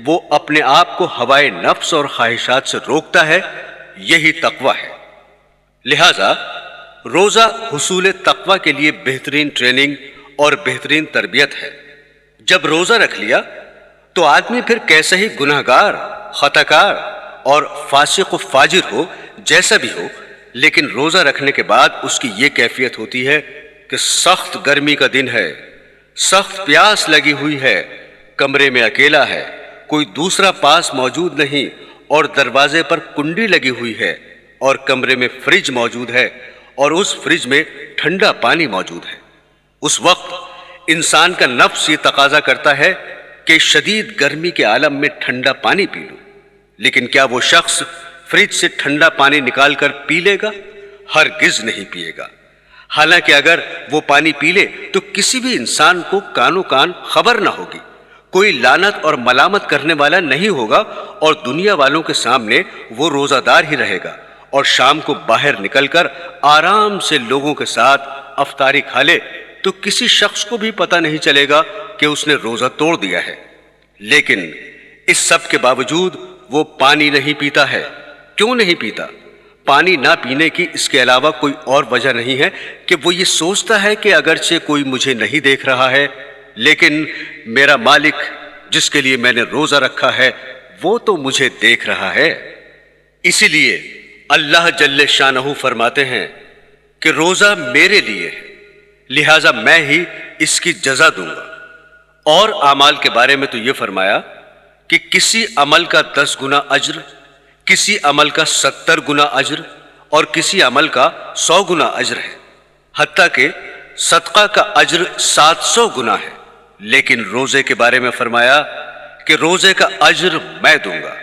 وہ اپنے آپ کو ہوائے نفس اور خواہشات سے روکتا ہے، یہی تقوی ہے۔ لہذا روزہ حصول تقوی کے لیے بہترین ٹریننگ اور بہترین تربیت ہے۔ جب روزہ رکھ لیا تو آدمی پھر کیسے ہی گناہگار، خطاکار اور فاسق و فاجر ہو، جیسا بھی ہو، لیکن روزہ رکھنے کے بعد اس کی یہ کیفیت ہوتی ہے کہ سخت گرمی کا دن ہے، سخت پیاس لگی ہوئی ہے، کمرے میں اکیلا ہے، کوئی دوسرا پاس موجود نہیں اور دروازے پر کنڈی لگی ہوئی ہے اور کمرے میں فریج موجود ہے اور اس فریج میں ٹھنڈا پانی موجود ہے۔ اس وقت انسان کا نفس یہ تقاضا کرتا ہے کہ شدید گرمی کے عالم میں ٹھنڈا پانی پی لوں، لیکن کیا وہ شخص فریج سے ٹھنڈا پانی نکال کر پی لے گا؟ ہرگز نہیں پیے گا۔ حالانکہ اگر وہ پانی پی لے تو کسی بھی انسان کو کانوں کان خبر نہ ہوگی، کوئی لعنت اور ملامت کرنے والا نہیں ہوگا اور دنیا والوں کے سامنے وہ روزہ دار ہی رہے گا اور شام کو باہر نکل کر آرام سے لوگوں کے ساتھ افطاری کھا لے تو کسی شخص کو بھی پتہ نہیں چلے گا کہ اس نے روزہ توڑ دیا ہے۔ لیکن اس سب کے باوجود وہ پانی نہیں پیتا ہے۔ کیوں نہیں پیتا؟ پانی نہ پینے کی اس کے علاوہ کوئی اور وجہ نہیں ہے کہ وہ یہ سوچتا ہے کہ اگرچہ کوئی مجھے نہیں دیکھ رہا ہے لیکن میرا مالک جس کے لیے میں نے روزہ رکھا ہے وہ تو مجھے دیکھ رہا ہے۔ اسی لیے اللہ جل شانہ فرماتے ہیں کہ روزہ میرے لیے ہے، لہٰذا میں ہی اس کی جزا دوں گا۔ اور اعمال کے بارے میں تو یہ فرمایا کہ کسی عمل کا 10 گنا اجر، کسی عمل کا 70 گنا اجر اور کسی عمل کا 100 گنا اجر ہے، حتیٰ کہ صدقہ کا اجر 700 گنا ہے۔ لیکن روزے کے بارے میں فرمایا کہ روزے کا اجر میں دوں گا،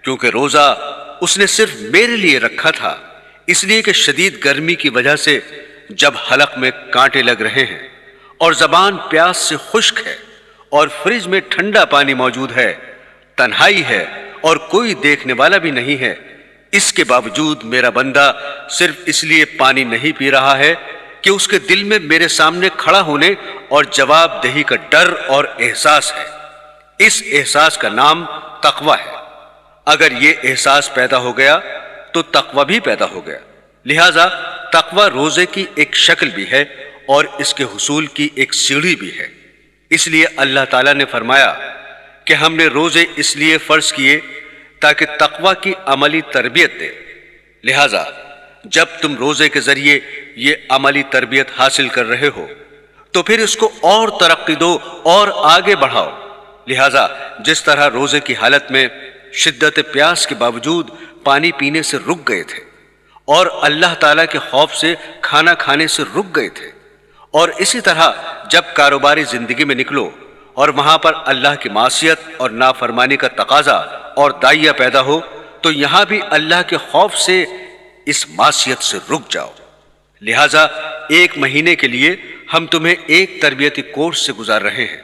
کیونکہ روزہ اس نے صرف میرے لیے رکھا تھا، اس لیے کہ شدید گرمی کی وجہ سے جب حلق میں کانٹے لگ رہے ہیں اور زبان پیاس سے خشک ہے اور فریج میں ٹھنڈا پانی موجود ہے، تنہائی ہے اور کوئی دیکھنے والا بھی نہیں ہے، اس کے باوجود میرا بندہ صرف اس لیے پانی نہیں پی رہا ہے کہ اس کے دل میں میرے سامنے کھڑا ہونے اور جواب دہی کا ڈر اور احساس ہے۔ اس احساس کا نام تقوی ہے۔ اگر یہ احساس پیدا ہو گیا تو تقوی بھی پیدا ہو گیا۔ لہذا تقوی روزے کی ایک شکل بھی ہے اور اس کے حصول کی ایک سیڑھی بھی ہے۔ اس لیے اللہ تعالیٰ نے فرمایا کہ ہم نے روزے اس لیے فرض کیے تاکہ تقوی کی عملی تربیت دے۔ لہذا جب تم روزے کے ذریعے یہ عملی تربیت حاصل کر رہے ہو تو پھر اس کو اور ترقی دو اور آگے بڑھاؤ۔ لہذا جس طرح روزے کی حالت میں شدت پیاس کے باوجود پانی پینے سے رک گئے تھے اور اللہ تعالیٰ کے خوف سے کھانا کھانے سے رک گئے تھے، اور اسی طرح جب کاروباری زندگی میں نکلو اور وہاں پر اللہ کی معصیت اور نافرمانی کا تقاضا اور داعیہ پیدا ہو تو یہاں بھی اللہ کے خوف سے اس معصیت سے رک جاؤ۔ لہذا 1 مہینے کے لیے ہم تمہیں ایک تربیتی کورس سے گزار رہے ہیں،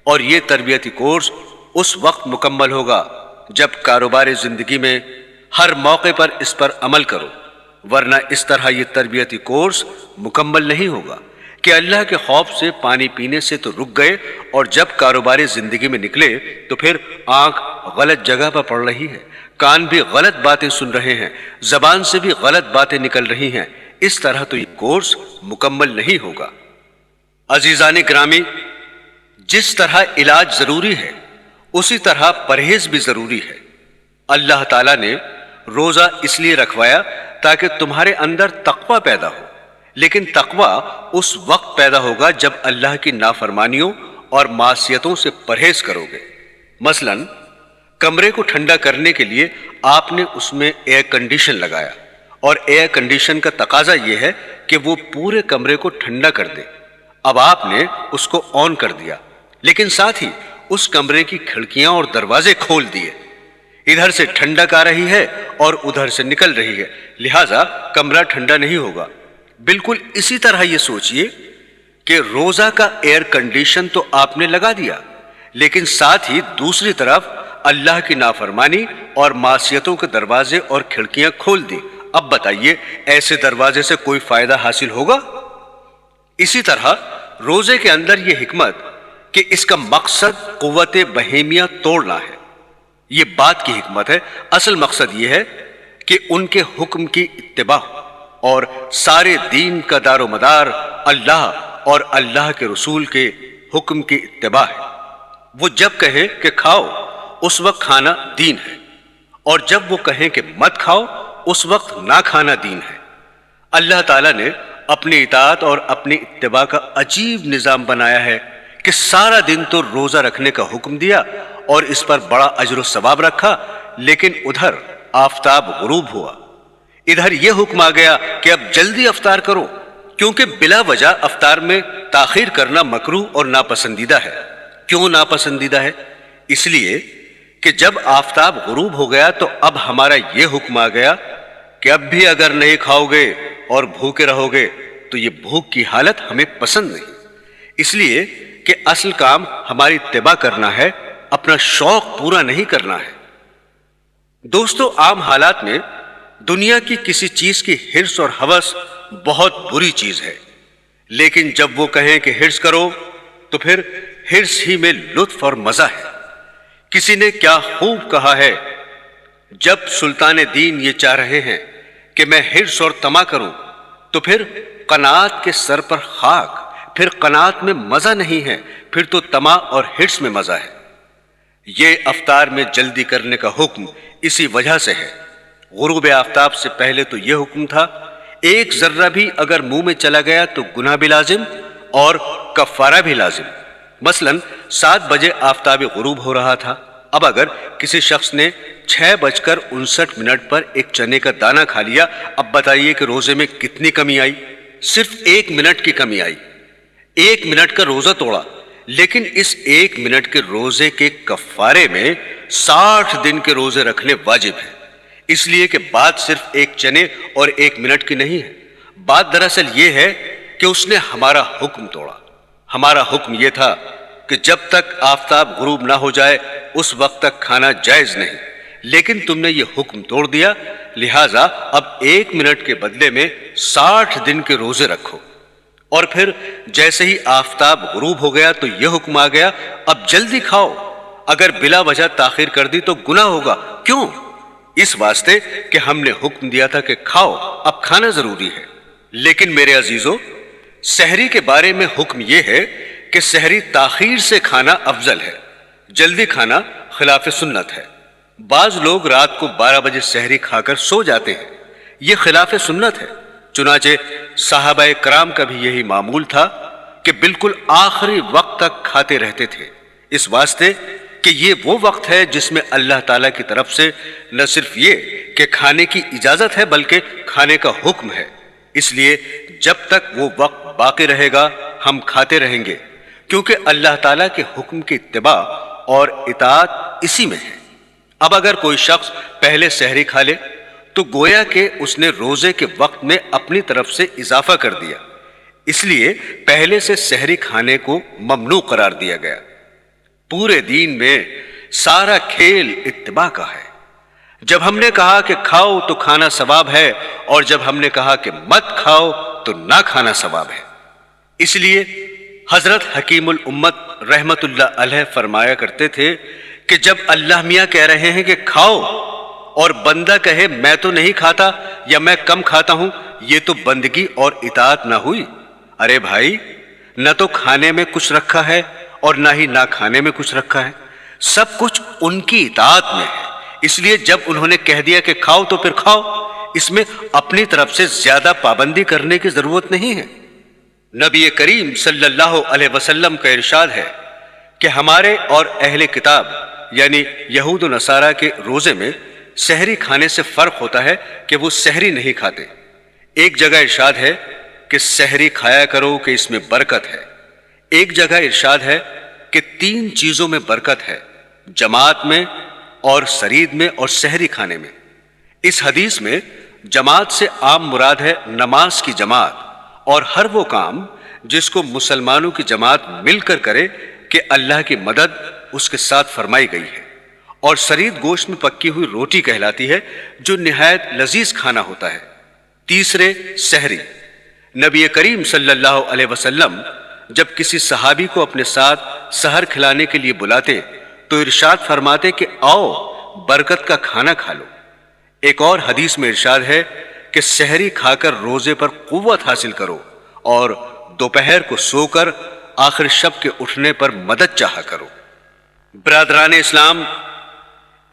اور یہ تربیتی کورس اس وقت مکمل ہوگا جب کاروباری زندگی میں ہر موقع پر اس پر عمل کرو، ورنہ اس طرح یہ تربیتی کورس مکمل نہیں ہوگا کہ اللہ کے خوف سے پانی پینے سے تو رک گئے اور جب کاروباری زندگی میں نکلے تو پھر آنکھ غلط جگہ پر پڑ رہی ہے، کان بھی غلط باتیں سن رہے ہیں، زبان سے بھی غلط باتیں نکل رہی ہیں۔ اس طرح تو یہ کورس مکمل نہیں ہوگا۔ عزیزان گرامی، جس طرح علاج ضروری ہے اسی طرح پرہیز بھی ضروری ہے۔ اللہ تعالیٰ نے روزہ اس لیے رکھوایا تاکہ تمہارے اندر تقوی پیدا ہو، لیکن تقوی اس وقت پیدا ہوگا جب اللہ کی نافرمانیوں اور معصیتوں سے پرہیز کرو گے۔ مثلا کمرے کو ٹھنڈا کرنے کے لیے آپ نے اس میں ایئر کنڈیشن لگایا، اور ایئر کنڈیشن کا تقاضا یہ ہے کہ وہ پورے کمرے کو ٹھنڈا کر دے۔ اب آپ نے اس کو آن کر دیا، لیکن ساتھ ہی اس کمرے کی کھڑکیاں اور دروازے کھول دیے۔ ادھر سے ٹھنڈک آ رہی ہے اور ادھر سے نکل رہی ہے، لہٰذا کمرہ ٹھنڈا نہیں ہوگا۔ بالکل اسی طرح یہ سوچئے کہ روزہ کا ایئر کنڈیشن تو آپ نے لگا دیا، لیکن ساتھ ہی دوسری طرف اللہ کی نافرمانی اور معصیتوں کے دروازے اور کھڑکیاں کھول دی۔ اب بتائیے ایسے دروازے سے کوئی فائدہ حاصل ہوگا؟ اسی طرح روزے کے اندر یہ حکمت کہ اس کا مقصد قوت بہیمیہ توڑنا ہے، یہ بات کی حکمت ہے۔ اصل مقصد یہ ہے کہ ان کے حکم کی اتباع اور سارے دین کا دار و مدار اللہ اور اللہ کے رسول کے حکم کی اتباع ہے۔ وہ جب کہیں کہ کھاؤ اس وقت کھانا دین ہے، اور جب وہ کہیں کہ مت کھاؤ اس وقت نہ کھانا دین ہے۔ اللہ تعالیٰ نے اپنی اطاعت اور اپنی اتباع کا عجیب نظام بنایا ہے کہ سارا دن تو روزہ رکھنے کا حکم دیا اور اس پر بڑا اجر و ثواب رکھا، لیکن ادھر آفتاب غروب ہوا، ادھر یہ حکم آ گیا کہ اب جلدی افطار کرو، کیونکہ بلا وجہ افطار میں تاخیر کرنا مکروہ اور ناپسندیدہ ہے۔ کیوں ناپسندیدہ ہے؟ اس لیے کہ جب آفتاب غروب ہو گیا تو اب ہمارا یہ حکم آ گیا کہ اب بھی اگر نہیں کھاؤ گے اور بھوکے رہو گے تو یہ بھوک کی حالت ہمیں پسند نہیں۔ اس لیے کہ اصل کام ہماری اتباع کرنا ہے، اپنا شوق پورا نہیں کرنا ہے۔ دوستو، عام حالات میں دنیا کی کسی چیز کی حرص اور ہوس بہت بری چیز ہے، لیکن جب وہ کہیں کہ حرص کرو تو پھر حرص ہی میں لطف اور مزہ ہے۔ کسی نے کیا خوب کہا ہے، جب سلطان دین یہ چاہ رہے ہیں کہ میں حرص اور طمع کروں تو پھر قناعت کے سر پر خاک، پھر قناعت میں مزہ نہیں ہے، پھر تو طمع اور حرص میں مزہ ہے۔ یہ افطار میں جلدی کرنے کا حکم اسی وجہ سے ہے۔ غروب آفتاب سے پہلے تو یہ حکم تھا، ایک ذرہ بھی اگر منہ میں چلا گیا تو گناہ بھی لازم اور کفارہ بھی لازم۔ مثلا 7 بجے آفتاب غروب ہو رہا تھا، اب اگر کسی شخص نے 6:59 پر ایک چنے کا دانہ کھا لیا، اب بتائیے کہ روزے میں کتنی کمی آئی؟ صرف 1 منٹ کی کمی آئی، 1 منٹ کا روزہ توڑا، لیکن اس 1 منٹ کے روزے کے کفارے میں 60 دن کے روزے رکھنے واجب ہیں۔ اس لیے کہ بات صرف ایک چنے اور 1 منٹ کی نہیں ہے، بات دراصل یہ ہے کہ اس نے ہمارا حکم توڑا۔ ہمارا حکم یہ تھا کہ جب تک آفتاب غروب نہ ہو جائے اس وقت تک کھانا جائز نہیں، لیکن تم نے یہ حکم توڑ دیا، لہٰذا اب 1 منٹ کے بدلے میں 60 دن کے روزے رکھو۔ اور پھر جیسے ہی آفتاب غروب ہو گیا تو یہ حکم آ گیا، اب جلدی کھاؤ، اگر بلا وجہ تاخیر کر دی تو گناہ ہوگا۔ کیوں؟ اس واسطے کہ ہم نے حکم دیا تھا کہ کھاؤ، اب کھانا ضروری ہے۔ لیکن میرے عزیزو، سحری کے بارے میں حکم یہ ہے کہ سحری تاخیر سے کھانا افضل ہے، جلدی کھانا خلاف سنت ہے۔ بعض لوگ رات کو 12 بجے سحری کھا کر سو جاتے ہیں، یہ خلاف سنت ہے۔ چنانچہ صحابہ کرام کا بھی یہی معمول تھا کہ بالکل آخری وقت تک کھاتے رہتے تھے، اس واسطے کہ یہ وہ وقت ہے جس میں اللہ تعالیٰ کی طرف سے نہ صرف یہ کہ کھانے کی اجازت ہے بلکہ کھانے کا حکم ہے۔ اس لیے جب تک وہ وقت باقی رہے گا ہم کھاتے رہیں گے، کیونکہ اللہ تعالیٰ کے حکم کی اتباع اور اطاعت اسی میں ہے۔ اب اگر کوئی شخص پہلے سحری کھا لے تو گویا کہ اس نے روزے کے وقت میں اپنی طرف سے اضافہ کر دیا، اس لیے پہلے سے سحری کھانے کو ممنوع قرار دیا گیا۔ پورے دین میں سارا کھیل اتباع کا ہے۔ جب ہم نے کہا کہ کھاؤ تو کھانا ثواب ہے، اور جب ہم نے کہا کہ مت کھاؤ تو نہ کھانا ثواب ہے۔ اس لیے حضرت حکیم الامت رحمت اللہ علیہ فرمایا کرتے تھے کہ جب اللہ میاں کہہ رہے ہیں کہ کھاؤ اور بندہ کہے میں تو نہیں کھاتا یا میں کم کھاتا ہوں، یہ تو بندگی اور اطاعت نہ ہوئی۔ ارے بھائی، نہ تو کھانے میں کچھ رکھا ہے اور نہ ہی نہ کھانے میں کچھ رکھا ہے، سب کچھ ان کی اطاعت میں ہے۔ اس لیے جب انہوں نے کہہ دیا کہ کھاؤ تو پھر کھاؤ، اس میں اپنی طرف سے زیادہ پابندی کرنے کی ضرورت نہیں ہے۔ نبی کریم صلی اللہ علیہ وسلم کا ارشاد ہے کہ ہمارے اور اہل کتاب یعنی یہود و نصارہ کے روزے میں سحری کھانے سے فرق ہوتا ہے کہ وہ سحری نہیں کھاتے۔ ایک جگہ ارشاد ہے کہ سحری کھایا کرو کہ اس میں برکت ہے، ایک جگہ ارشاد ہے کہ 3 چیزوں میں برکت ہے، جماعت میں اور سرید میں اور سحری کھانے میں۔ اس حدیث میں جماعت سے عام مراد ہے نماز کی جماعت اور ہر وہ کام جس کو مسلمانوں کی جماعت مل کر کرے کہ اللہ کی مدد اس کے ساتھ فرمائی گئی ہے۔ اور سرید گوشت میں پکی ہوئی روٹی کہلاتی ہے جو نہایت لذیذ کھانا ہوتا ہے۔ تیسرے، سحری۔ نبی کریم صلی اللہ علیہ وسلم جب کسی صحابی کو اپنے ساتھ سحر کھلانے کے لیے بلاتے تو ارشاد فرماتے کہ آؤ برکت کا کھانا کھا لو۔ ایک اور حدیث میں ارشاد ہے کہ سحری کھا کر روزے پر قوت حاصل کرو اور دوپہر کو سو کر آخر شب کے اٹھنے پر مدد چاہا کرو۔ برادران اسلام،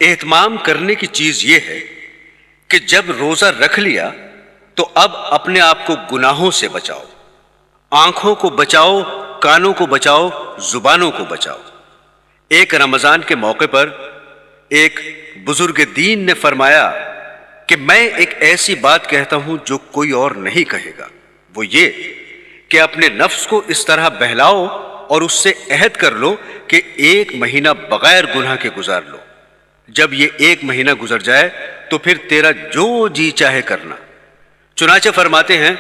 اہتمام کرنے کی چیز یہ ہے کہ جب روزہ رکھ لیا تو اب اپنے آپ کو گناہوں سے بچاؤ، آنکھوں کو بچاؤ، کانوں کو بچاؤ، زبانوں کو بچاؤ۔ ایک رمضان کے موقع پر ایک بزرگ دین نے فرمایا کہ میں ایک ایسی بات کہتا ہوں جو کوئی اور نہیں کہے گا، وہ یہ کہ اپنے نفس کو اس طرح بہلاؤ اور اس سے عہد کر لو کہ 1 مہینہ بغیر گناہ کے گزار لو۔ جب یہ 1 مہینہ گزر جائے تو پھر تیرا جو جی چاہے کرنا۔ چنانچہ فرماتے ہیں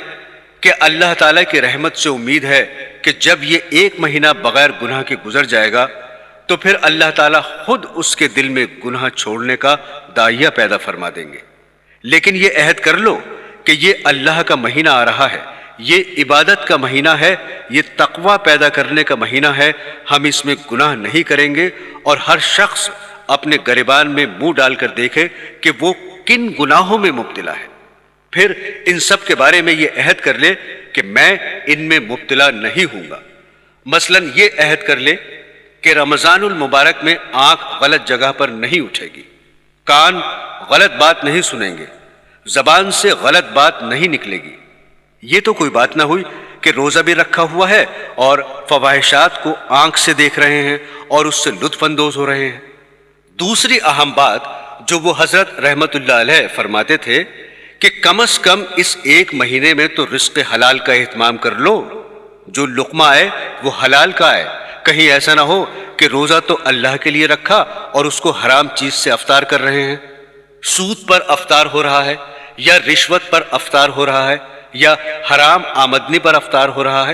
کہ اللہ تعالیٰ کی رحمت سے امید ہے کہ جب یہ 1 مہینہ بغیر گناہ کے گزر جائے گا تو پھر اللہ تعالیٰ خود اس کے دل میں گناہ چھوڑنے کا داعیہ پیدا فرما دیں گے۔ لیکن یہ عہد کر لو کہ یہ اللہ کا مہینہ آ رہا ہے، یہ عبادت کا مہینہ ہے، یہ تقوی پیدا کرنے کا مہینہ ہے، ہم اس میں گناہ نہیں کریں گے، اور ہر شخص اپنے گریبان میں منہ ڈال کر دیکھے کہ وہ کن گناہوں میں مبتلا ہے، پھر ان سب کے بارے میں یہ عہد کر لے کہ میں ان میں مبتلا نہیں ہوں گا۔ مثلا یہ عہد کر لے کہ رمضان المبارک میں آنکھ غلط جگہ پر نہیں اٹھے گی، کان غلط بات نہیں سنیں گے، زبان سے غلط بات نہیں نکلے گی۔ یہ تو کوئی بات نہ ہوئی کہ روزہ بھی رکھا ہوا ہے اور فواحشات کو آنکھ سے دیکھ رہے ہیں اور اس سے لطف اندوز ہو رہے ہیں۔ دوسری اہم بات جو وہ حضرت رحمت اللہ علیہ فرماتے تھے کہ کم از کم اس 1 مہینے میں تو رزق حلال کا اہتمام کر لو، جو لقمہ آئے وہ حلال کا آئے، کہیں ایسا نہ ہو کہ روزہ تو اللہ کے لیے رکھا اور اس کو حرام چیز سے افطار کر رہے ہیں، سود پر افطار ہو رہا ہے یا رشوت پر افطار ہو رہا ہے یا حرام آمدنی پر افطار ہو رہا ہے۔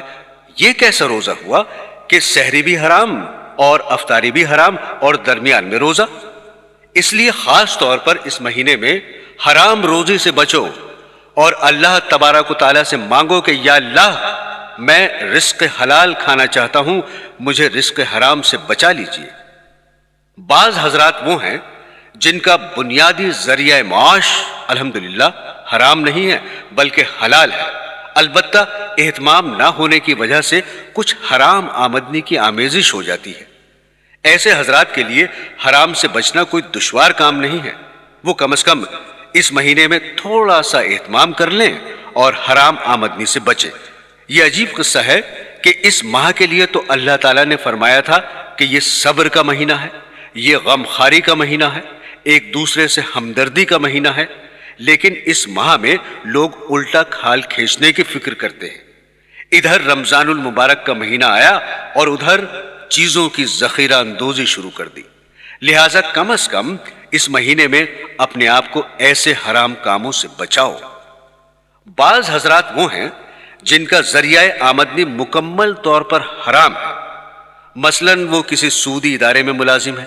یہ کیسا روزہ ہوا کہ سحری بھی حرام اور افطاری بھی حرام اور درمیان میں روزہ؟ اس لیے خاص طور پر اس مہینے میں حرام روزی سے بچو اور اللہ تبارک و تعالیٰ سے مانگو کہ یا اللہ میں رزق حلال کھانا چاہتا ہوں، مجھے رزق حرام سے بچا لیجیے۔ بعض حضرات وہ ہیں جن کا بنیادی ذریعہ معاش الحمدللہ حرام نہیں ہے بلکہ حلال ہے، البتہ اہتمام نہ ہونے کی وجہ سے کچھ حرام آمدنی کی آمیزش ہو جاتی ہے۔ ایسے حضرات کے لیے حرام سے بچنا کوئی دشوار کام نہیں ہے، وہ کم از کم اس مہینے میں تھوڑا سا اہتمام کر لیں اور حرام آمدنی سے بچیں۔ یہ عجیب قصہ ہے کہ اس ماہ کے لیے تو اللہ تعالیٰ نے فرمایا تھا کہ یہ صبر کا مہینہ ہے، یہ غم خاری کا مہینہ ہے، ایک دوسرے سے ہمدردی کا مہینہ ہے، لیکن اس ماہ میں لوگ الٹا کھال کھینچنے کی فکر کرتے ہیں۔ ادھر رمضان المبارک کا مہینہ آیا اور ادھر چیزوں کی ذخیرہ اندوزی شروع کر دی، لہٰذا کم از کم اس مہینے میں اپنے آپ کو ایسے حرام کاموں سے بچاؤ۔ بعض حضرات وہ ہیں جن کا ذریعہ آمدنی مکمل طور پر حرام ہے، مثلاً وہ کسی سودی ادارے میں ملازم ہے۔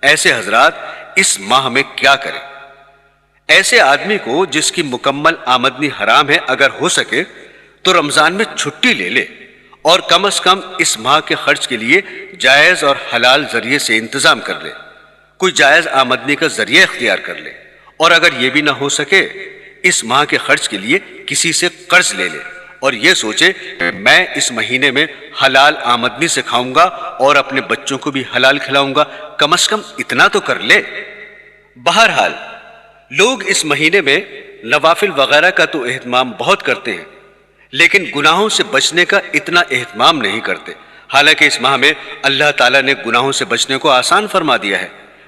ایسے حضرات اس ماہ میں کیا کریں؟ ایسے آدمی کو جس کی مکمل آمدنی حرام ہے اگر ہو سکے تو رمضان میں چھٹی لے لے اور کم از کم اس ماہ کے خرچ کے لیے جائز اور حلال ذریعے سے انتظام کر لے، کوئی جائز آمدنی کا ذریعہ اختیار کر لے، اور اگر یہ بھی نہ ہو سکے اس ماہ کے خرچ کے لیے کسی سے قرض لے لے اور یہ سوچے میں اس مہینے میں حلال آمدنی سے کھاؤں گا اور اپنے بچوں کو بھی حلال کھلاؤں گا، کم از کم اتنا تو کر لے۔ بہرحال لوگ اس مہینے میں نوافل وغیرہ کا تو اہتمام بہت کرتے ہیں لیکن گناہوں سے بچنے کا اتنا اہتمام نہیں کرتے، حالانکہ اس ماہ میں اللہ تعالیٰ نے گناہوں سے بچنے کو آسان فرما دیا ہے۔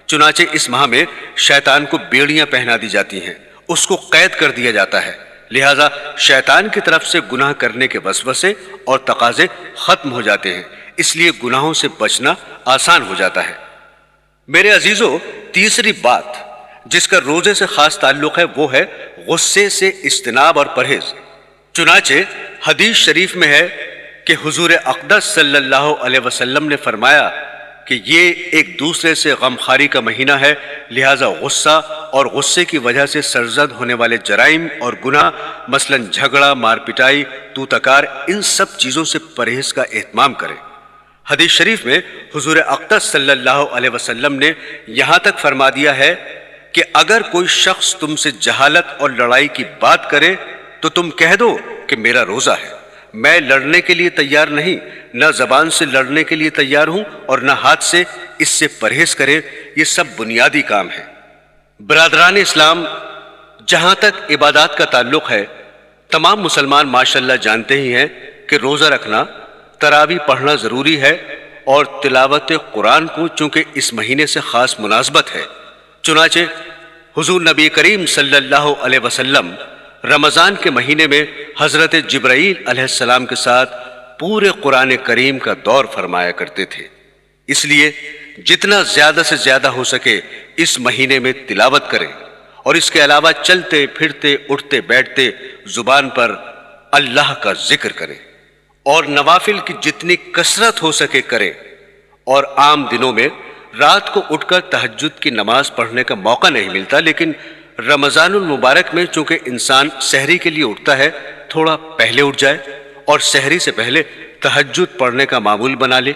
چنانچہ اس ماہ میں شیطان کو بیڑیاں پہنا دی جاتی ہیں، اس کو قید کر دیا جاتا ہے، لہٰذا شیطان کی طرف سے گناہ کرنے کے وسوسے اور تقاضے ختم ہو جاتے ہیں، اس لیے گناہوں سے بچنا آسان ہو جاتا ہے۔ میرے عزیزو، تیسری بات جس کا روزے سے خاص تعلق ہے وہ ہے غصے سے اجتناب اور پرہیز۔ چنانچہ حدیث شریف میں ہے کہ حضور اقدس صلی اللہ علیہ وسلم نے فرمایا کہ یہ ایک دوسرے سے غمخواری کا مہینہ ہے، لہٰذا غصہ اور غصے کی وجہ سے سرزد ہونے والے جرائم اور گناہ مثلاً جھگڑا، مار پٹائی، تو تکار، ان سب چیزوں سے پرہیز کا اہتمام کریں۔ حدیث شریف میں حضور اقدس صلی اللہ علیہ وسلم نے یہاں تک فرما دیا ہے کہ اگر کوئی شخص تم سے جہالت اور لڑائی کی بات کرے تو تم کہہ دو کہ میرا روزہ ہے، میں لڑنے کے لیے تیار نہیں، نہ زبان سے لڑنے کے لیے تیار ہوں اور نہ ہاتھ سے، اس سے پرہیز کرے۔ یہ سب بنیادی کام ہے۔ برادران اسلام، جہاں تک عبادات کا تعلق ہے، تمام مسلمان ماشاءاللہ جانتے ہی ہیں کہ روزہ رکھنا، تراویح پڑھنا ضروری ہے، اور تلاوت قرآن کو چونکہ اس مہینے سے خاص مناسبت ہے، چنانچہ حضور نبی کریم صلی اللہ علیہ وسلم رمضان کے مہینے میں حضرت جبرائیل علیہ السلام کے ساتھ پورے قرآن کریم کا دور فرمایا کرتے تھے۔ اس لیے جتنا زیادہ سے زیادہ ہو سکے اس مہینے میں تلاوت کریں، اور اس کے علاوہ چلتے پھرتے اٹھتے بیٹھتے زبان پر اللہ کا ذکر کریں، اور نوافل کی جتنی کثرت ہو سکے کریں، اور عام دنوں میں رات کو اٹھ کر تہجد کی نماز پڑھنے کا موقع نہیں ملتا، لیکن رمضان المبارک میں چونکہ انسان سحری کے لیے اٹھتا ہے، تھوڑا پہلے اٹھ جائے اور سحری سے پہلے تہجد پڑھنے کا معمول بنا لے،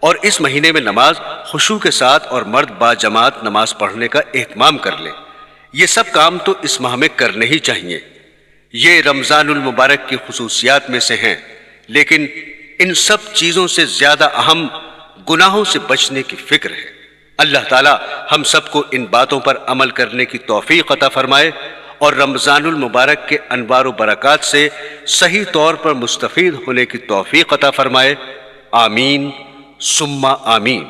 اور اس مہینے میں نماز خشوع کے ساتھ اور مرد با جماعت نماز پڑھنے کا اہتمام کر لے۔ یہ سب کام تو اس ماہ میں کرنے ہی چاہیے، یہ رمضان المبارک کی خصوصیات میں سے ہیں، لیکن ان سب چیزوں سے زیادہ اہم گناہوں سے بچنے کی فکر ہے۔ اللہ تعالی ہم سب کو ان باتوں پر عمل کرنے کی توفیق عطا فرمائے اور رمضان المبارک کے انوار و برکات سے صحیح طور پر مستفید ہونے کی توفیق عطا فرمائے۔ آمین ثم آمین۔